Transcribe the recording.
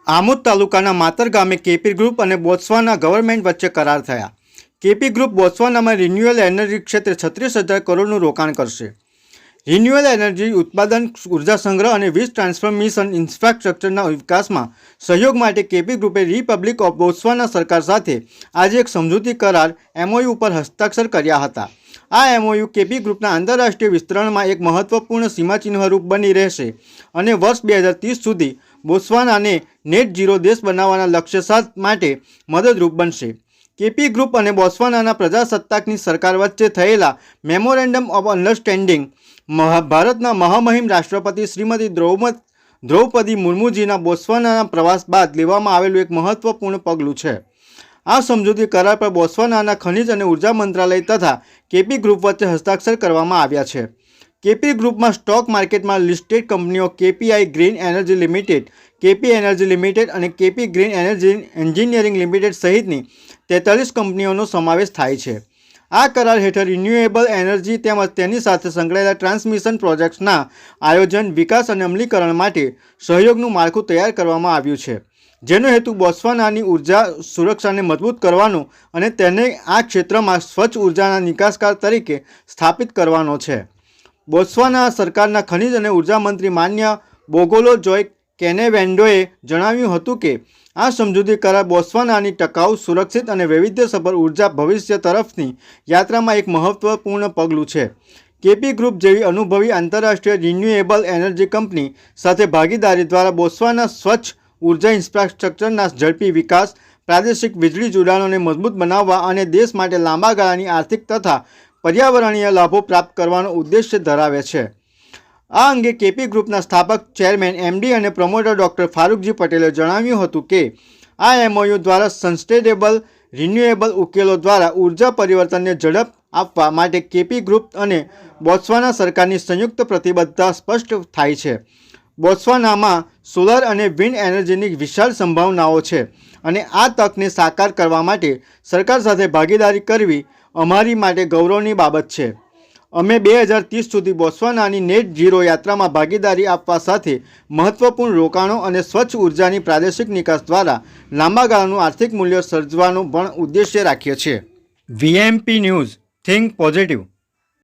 આમોદ તાલુકાના માતર ગામે KP group અને બોત્સવાના ગવર્મેન્ટ વચ્ચે કરાર થયા। કેપી ગ્રુપ બોત્સવાનામાં રિન્યુએબલ એનર્જી ક્ષેત્રે 36,000 કરોડનું રોકાણ કરશે। રિન્યુએબલ એનર્જી ઉત્પાદન, ઉર્જા સંગ્રહ અને વીજ ટ્રાન્સફોર્મેશન ઇન્ફ્રાસ્ટ્રક્ચરના વિકાસમાં સહયોગ માટે કેપી ગ્રુપે રિપબ્લિક ઓફ બોત્સવાના સરકાર સાથે આજે એક સમજૂતી કરાર MOU ઉપર હસ્તાક્ષર કર્યા હતા। આ MOU કેપી ગ્રુપના આંતરરાષ્ટ્રીય વિસ્તરણમાં એક મહત્વપૂર્ણ સીમાચિહ્નરૂપ બની રહેશે અને વર્ષ 2030 સુધી બોત્સવાનાને નેટ ઝીરો દેશ બનાવવાના લક્ષ્ય માટે મદદરૂપ બનશે। કેપી ગ્રુપ અને બોત્સવાનાના પ્રજાસત્તાકની સરકાર વચ્ચે થયેલા મેમોરેન્ડમ ઓફ અન્ડરસ્ટેન્ડિંગ ભારતના મહામહિમ રાષ્ટ્રપતિ શ્રીમતી દ્રૌપદી મુર્મુજીના બોત્સવાનાના પ્રવાસ બાદ લેવામાં આવેલું એક મહત્વપૂર્ણ પગલું છે। આ સમજૂતી કરાર પર બોત્સવાનાના ખનિજ અને ઉર્જા મંત્રાલય તથા કેપી ગ્રુપ વચ્ચે હસ્તાક્ષર કરવામાં આવ્યા છે। કેપી ગ્રુપમાં સ્ટોક માર્કેટમાં લિસ્ટેડ કંપનીઓ KPI green energy limited, KP energy limited અને કેપી ગ્રીન એન્જિનિયરિંગ લિમિટેડ સહિતની 43 કંપનીઓનો સમાવેશ થાય છે। આ કરાર હેઠળ રિન્યુએબલ એનર્જી તેમજ તેની સાથે સંકળાયેલા ટ્રાન્સમિશન પ્રોજેક્ટ્સના આયોજન, વિકાસ અને અમલીકરણ માટે સહયોગનું માળખું તૈયાર કરવામાં આવ્યું છે, જેનો હેતુ બોત્સવાનાની ઉર્જા સુરક્ષાને મજબૂત કરવાનો અને તેને આ ક્ષેત્રમાં સ્વચ્છ ઉર્જાના નિકાસકાર તરીકે સ્થાપિત કરવાનો છે। બોત્સવાના સરકારના ખનિજ અને ઉર્જા મંત્રી માન્ય બોગોલો જોય કેનેવેન્ડોએ જણાવ્યું હતું કે આ સમજૂતી કરાર બોત્સવાનાની ટકાઉ, સુરક્ષિત અને વૈવિધ્યસભર ઉર્જા ભવિષ્ય તરફની યાત્રામાં એક મહત્વપૂર્ણ પગલું છે। કેપી ગ્રુપ જેવી અનુભવી આંતરરાષ્ટ્રીય રિન્યુએબલ એનર્જી કંપની સાથે ભાગીદારી દ્વારા બોત્સવાના સ્વચ્છ ઉર્જા ઇન્ફ્રાસ્ટ્રક્ચરના ઝડપી વિકાસ, પ્રાદેશિક વીજળી જોડાણોને મજબૂત બનાવવા અને દેશ માટે લાંબા ગાળાની આર્થિક તથા પર્યાવરણીય લાભો પ્રાપ્ત કરવાનો ઉદ્દેશ્ય ધરાવે છે। આ અંગે કેપી ગ્રુપના સ્થાપક, ચેરમેન, MD અને પ્રમોટર ડૉક્ટર ફારૂકજી પટેલે જણાવ્યું હતું કે આ MOU દ્વારા સસ્ટેનેબલ રિન્યુએબલ ઉકેલો દ્વારા ઉર્જા પરિવર્તનને ઝડપ આપવા માટે કેપી ગ્રુપ અને બોત્સવાના સરકારની સંયુક્ત પ્રતિબદ્ધતા સ્પષ્ટ થાય છે। બોત્સવાનામાં સોલર અને વિન્ડ એનર્જીની વિશાળ સંભાવનાઓ છે અને આ તકને સાકાર કરવા માટે સરકાર સાથે ભાગીદારી કરવી અમારી માટે ગૌરવની બાબત છે। અમે 2030 સુધી બોત્સવાનાની નેટ ઝીરો યાત્રામાં ભાગીદારી આપવા સાથે મહત્વપૂર્ણ રોકાણો અને સ્વચ્છ ઉર્જાની પ્રાદેશિક નિકાસ દ્વારા લાંબા ગાળાનું આર્થિક મૂલ્ય સર્જવાનો પણ ઉદ્દેશ્ય રાખ્યો છે। VMP news, think positive.